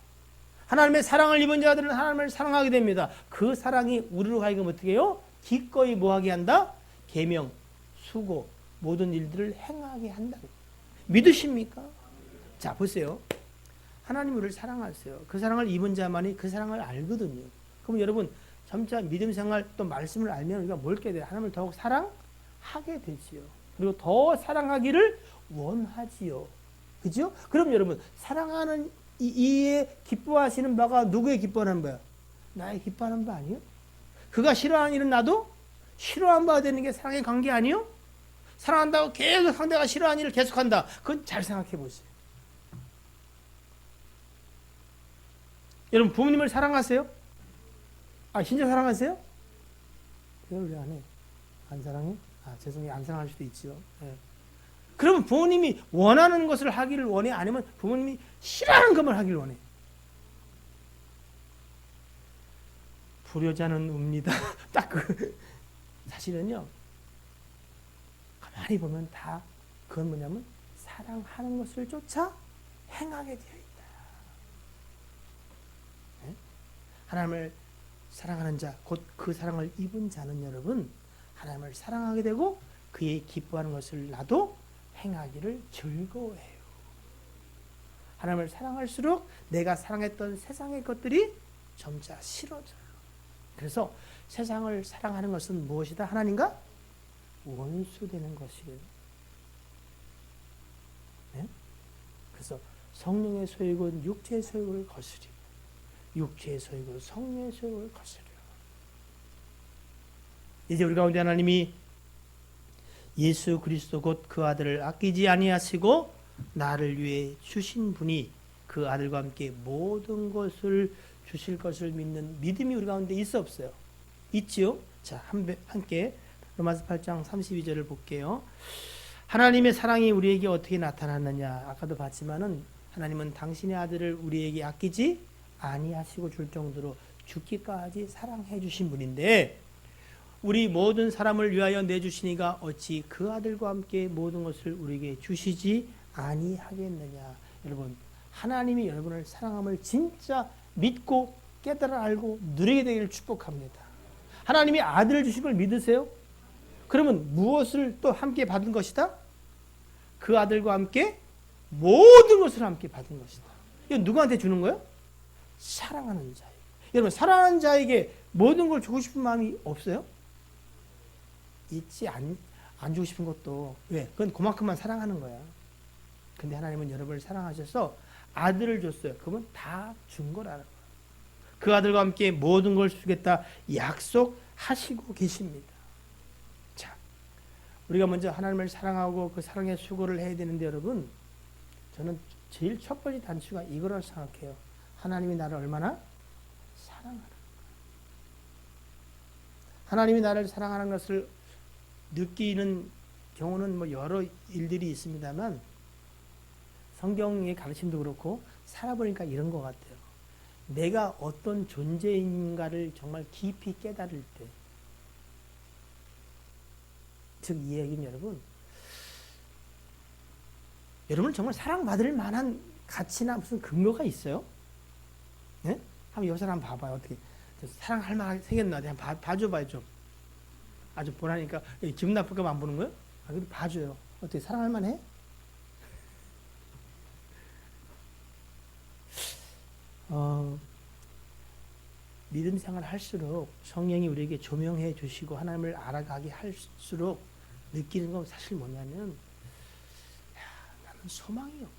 하나님의 사랑을 입은 자들은 하나님을 사랑하게 됩니다. 그 사랑이 우리로 하여금 어떻게 해요? 기꺼이 뭐하게 한다? 계명, 수고, 모든 일들을 행하게 한다. 믿으십니까? 자, 보세요. 하나님 우리를 사랑하세요. 그 사랑을 입은 자만이 그 사랑을 알거든요. 그럼 여러분 점차 믿음 생활 또 말씀을 알면 우리가 뭘 깨야 돼요? 하나님을 더욱 사랑하게 되지요. 그리고 더 사랑하기를 원하지요. 그죠? 그럼 여러분 사랑하는 이에 기뻐하시는 바가 누구의 기뻐하는 바야? 나의 기뻐하는 바 아니요? 그가 싫어하는 일은 나도 싫어한 바가 되는 게 사랑의 관계 아니요? 사랑한다고 계속 상대가 싫어하는 일을 계속한다. 그건 잘 생각해 보세요. 여러분 부모님을 사랑하세요? 진짜 사랑하세요? 그걸 왜 안 해? 안 사랑해? 죄송해요. 안 사랑할 수도 있죠. 네. 그러면 부모님이 원하는 것을 하기를 원해? 아니면 부모님이 싫어하는 것만 하기를 원해? 불효자는 웁니다. 딱 사실은요. 가만히 보면 다 그건 뭐냐면 사랑하는 것을 쫓아 행하게 되어 있다. 네? 하나님을 사랑하는 자, 곧 그 사랑을 입은 자는 여러분 하나님을 사랑하게 되고 그의 기뻐하는 것을 나도 행하기를 즐거워해요. 하나님을 사랑할수록 내가 사랑했던 세상의 것들이 점차 싫어져요. 그래서 세상을 사랑하는 것은 무엇이다? 하나님과 원수되는 것이에요. 네? 그래서 성령의 소욕은 육체의 소욕을 거스리고 육체의 소욕을 성령의 소욕을 거스려. 이제 우리 가운데 하나님이 예수 그리스도 곧 그 아들을 아끼지 아니하시고 나를 위해 주신 분이 그 아들과 함께 모든 것을 주실 것을 믿는 믿음이 우리 가운데 있어 없어요? 있지요? 자, 함께 로마서 8장 32절을 볼게요. 하나님의 사랑이 우리에게 어떻게 나타났느냐? 아까도 봤지만은 하나님은 당신의 아들을 우리에게 아끼지 아니하시고 줄 정도로 죽기까지 사랑해 주신 분인데 우리 모든 사람을 위하여 내주시니가 어찌 그 아들과 함께 모든 것을 우리에게 주시지 아니하겠느냐. 여러분, 하나님이 여러분을 사랑함을 진짜 믿고 깨달아 알고 누리게 되기를 축복합니다. 하나님이 아들을 주신 걸 믿으세요? 그러면 무엇을 또 함께 받은 것이다? 그 아들과 함께 모든 것을 함께 받은 것이다. 이건 누구한테 주는 거예요? 사랑하는 자에게. 여러분, 사랑하는 자에게 모든 걸 주고 싶은 마음이 없어요? 있지 안 주고 싶은 것도 왜? 그건 그만큼만 사랑하는 거야. 근데 하나님은 여러분을 사랑하셔서 아들을 줬어요. 그러면 다 준 거라는 거야. 그 아들과 함께 모든 걸 주겠다 약속하시고 계십니다. 자, 우리가 먼저 하나님을 사랑하고 그 사랑의 수고를 해야 되는데 여러분, 저는 제일 첫 번째 단추가 이거라고 생각해요. 하나님이 나를 얼마나 사랑하는 거야. 하나님이 나를 사랑하는 것을 느끼는 경우는 뭐 여러 일들이 있습니다만 성경의 가르침도 그렇고 살아보니까 이런 것 같아요. 내가 어떤 존재인가를 정말 깊이 깨달을 때, 즉 이 얘기는 여러분 정말 사랑받을 만한 가치나 무슨 근거가 있어요? 네? 한번 옆 사람 봐봐요. 어떻게 사랑할 만하게 생겼나? 한번 봐줘봐요 좀. 아주 보라니까 기분 나쁠까 봐 안 보는 거예요? 아, 근데 봐줘요. 어떻게 사랑할 만해? 믿음 생활을 할수록 성령이 우리에게 조명해 주시고 하나님을 알아가게 할수록 느끼는 건 사실 뭐냐면 나는 소망이 없다.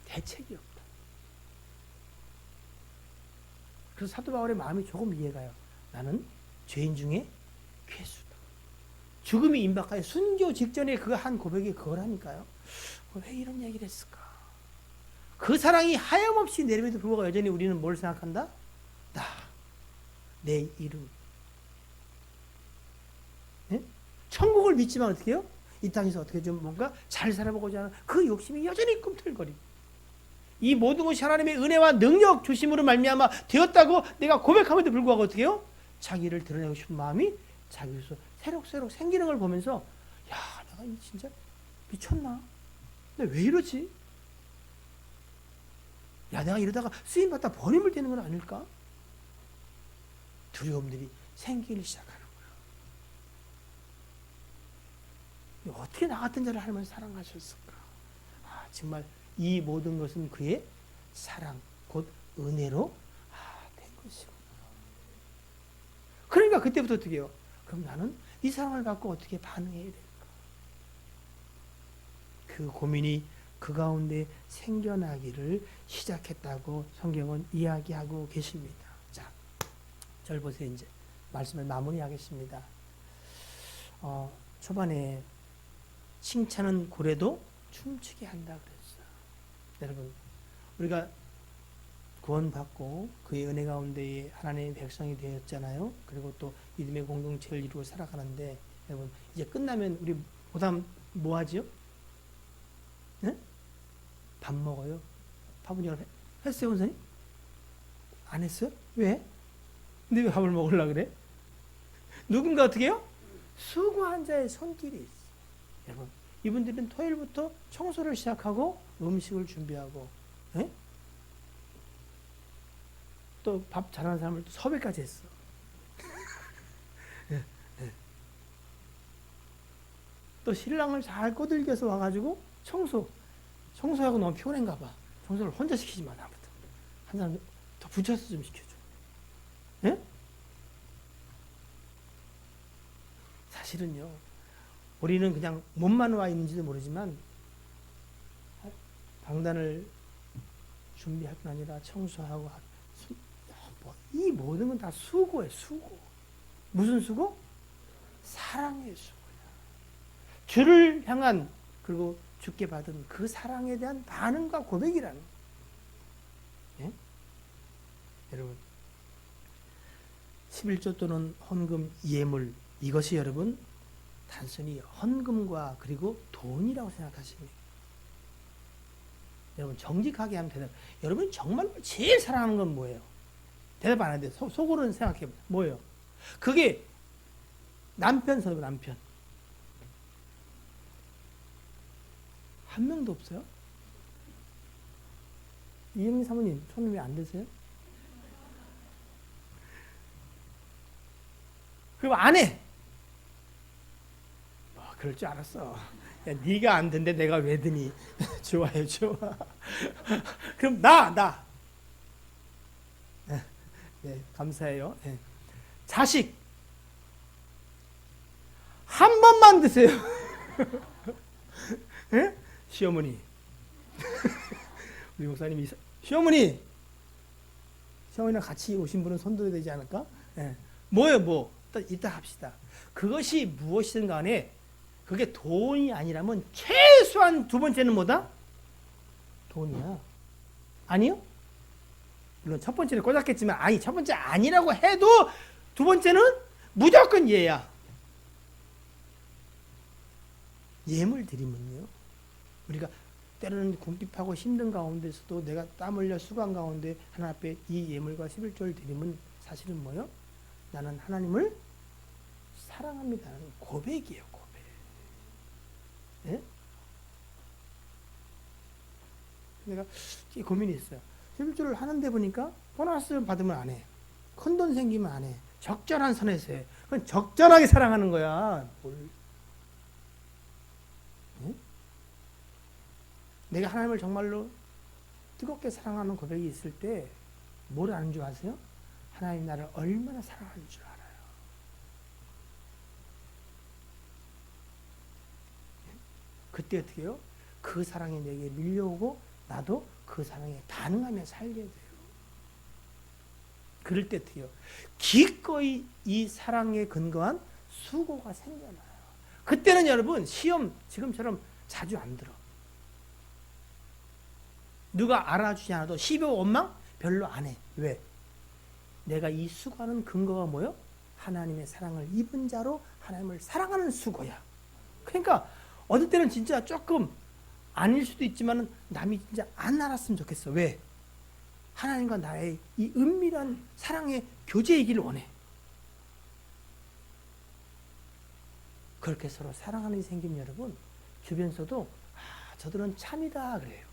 대책이 없다. 그래서 사도 바울의 마음이 조금 이해가요. 나는 죄인 중에 괴수다. 죽음이 임박하여 순교 직전에 그 한 고백이 그거라니까요. 왜 이런 얘기를 했을까? 그 사랑이 하염없이 내림에도 불구하고 여전히 우리는 뭘 생각한다? 나, 내 이름. 네? 천국을 믿지만 어떻게 해요? 이 땅에서 어떻게 좀 뭔가 잘 살아보고자 하는 그 욕심이 여전히 꿈틀거리고 이 모든 것이 하나님의 은혜와 능력 주심으로 말미암아 되었다고 내가 고백함에도 불구하고 어떻게 해요? 자기를 드러내고 싶은 마음이 자기에서 새록새록 생기는 걸 보면서 야, 내가 진짜 미쳤나? 근데 왜 이러지? 야, 내가 이러다가 쓰임받다 버림을 되는 건 아닐까? 두려움들이 생기기 시작하는 거야. 어떻게 나 같은 자를 하나님은 사랑하셨을까? 아, 정말 이 모든 것은 그의 사랑, 곧 은혜로 된 것이구나. 그러니까 그때부터 어떻게 해요? 그럼 나는 이 사랑을 갖고 어떻게 반응해야 될까? 그 고민이 그 가운데 생겨나기를 시작했다고 성경은 이야기하고 계십니다. 자, 절 보세요. 이제 말씀을 마무리하겠습니다. 초반에 칭찬은 고래도 춤추게 한다 그랬어요. 여러분, 우리가 구원받고 그의 은혜 가운데 하나님의 백성이 되었잖아요. 그리고 또 믿음의 공동체를 이루고 살아가는데 여러분, 이제 끝나면 우리 그다음 뭐 하지요? 네? 밥 먹어요. 밥은 여러분 했어요, 원사님? 안 했어요? 왜? 근데 왜 밥을 먹으려고 그래? 누군가 어떻게 해요? 수고한 자의 손길이 있어요. 여러분, 이분들은 토요일부터 청소를 시작하고 음식을 준비하고 또 밥 잘하는 사람을 또 섭외까지 했어. 또 신랑을 잘 꼬들겨서 와가지고 청소하고 너무 피곤한가 봐. 청소를 혼자 시키지 마, 나부터. 한 사람 더 붙여서 좀 시켜줘. 예? 사실은요, 우리는 그냥 몸만 와 있는지도 모르지만, 방단을 준비할 뿐 아니라 청소하고 이 모든 건 다 수고예요. 수고. 무슨 수고? 사랑의 수고야. 주를 향한 그리고 주께 받은 그 사랑에 대한 반응과 고백이라는 거예요. 예? 여러분 11조 또는 헌금 예물 이것이 여러분 단순히 헌금과 그리고 돈이라고 생각하시면 여러분 정직하게 하면 대답. 여러분 정말로 제일 사랑하는 건 뭐예요? 대답 안 하는데 속으로는 생각해 뭐예요? 그게 남편 선배 남편 한 명도 없어요? 이영민 사모님 손이 왜 안 드세요? 그럼 아내 그럴 줄 알았어. 야, 네가 안 든데 내가 왜 드니? 좋아요, 좋아. 그럼 나. 네, 감사해요. 네. 자식 한 번만 드세요. 네? 시어머니. 우리 목사님이 시어머니랑 같이 오신 분은 손들어야 되지 않을까? 네. 뭐예요? 이따 합시다. 그것이 무엇이든 간에 그게 돈이 아니라면 최소한 두 번째는 뭐다? 돈이야. 아니요? 물론 첫 번째는 꽂았겠지만 첫 번째 아니라고 해도 두 번째는 무조건 얘야. 예물 드리면요. 우리가 때로는 궁핍하고 힘든 가운데서도 내가 땀 흘려 수고한 가운데 하나님 앞에 이 예물과 11조를 드리면 사실은 뭐요? 나는 하나님을 사랑합니다는 고백이에요. 고백. 예? 내가 고민이 있어요. 11조를 하는데 보니까 보너스 받으면 안 해. 큰 돈 생기면 안 해. 적절한 선에서 해. 그건 적절하게 사랑하는 거야. 예? 내가 하나님을 정말로 뜨겁게 사랑하는 고백이 있을 때 뭘 아는 줄 아세요? 하나님 나를 얼마나 사랑하는 줄 알아요. 그때 어떻게 해요? 그 사랑이 내게 밀려오고 나도 그 사랑에 반응하며 살게 돼요. 그럴 때 어떻게 해요? 기꺼이 이 사랑에 근거한 수고가 생겨나요. 그때는 여러분 시험 지금처럼 자주 안 들어. 누가 알아주지 않아도 12호 원망 별로 안 해. 왜? 내가 이 수고하는 근거가 뭐요? 하나님의 사랑을 입은 자로 하나님을 사랑하는 수고야. 그러니까 어떨 때는 진짜 조금 아닐 수도 있지만 남이 진짜 안 알았으면 좋겠어. 왜? 하나님과 나의 이 은밀한 사랑의 교제이기를 원해. 그렇게 서로 사랑하는 일이 생기면 여러분 주변에서도 저들은 참이다 그래요.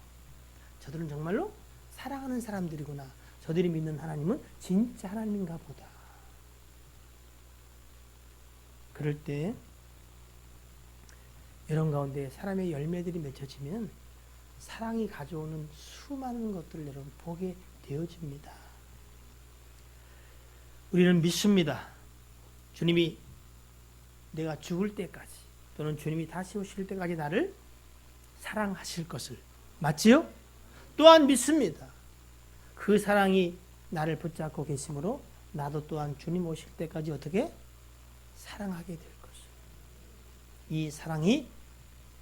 저들은 정말로 사랑하는 사람들이구나. 저들이 믿는 하나님은 진짜 하나님인가 보다. 그럴 때 이런 가운데 사람의 열매들이 맺혀지면 사랑이 가져오는 수많은 것들을 여러분 보게 되어집니다. 우리는 믿습니다. 주님이 내가 죽을 때까지 또는 주님이 다시 오실 때까지 나를 사랑하실 것을. 맞지요? 또한 믿습니다. 그 사랑이 나를 붙잡고 계시므로 나도 또한 주님 오실 때까지 어떻게? 사랑하게 될 것을. 이 사랑이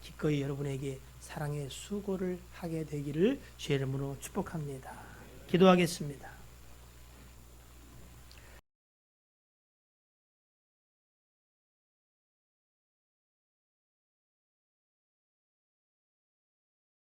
기꺼이 여러분에게 사랑의 수고를 하게 되기를 주의 이름으로 축복합니다. 기도하겠습니다.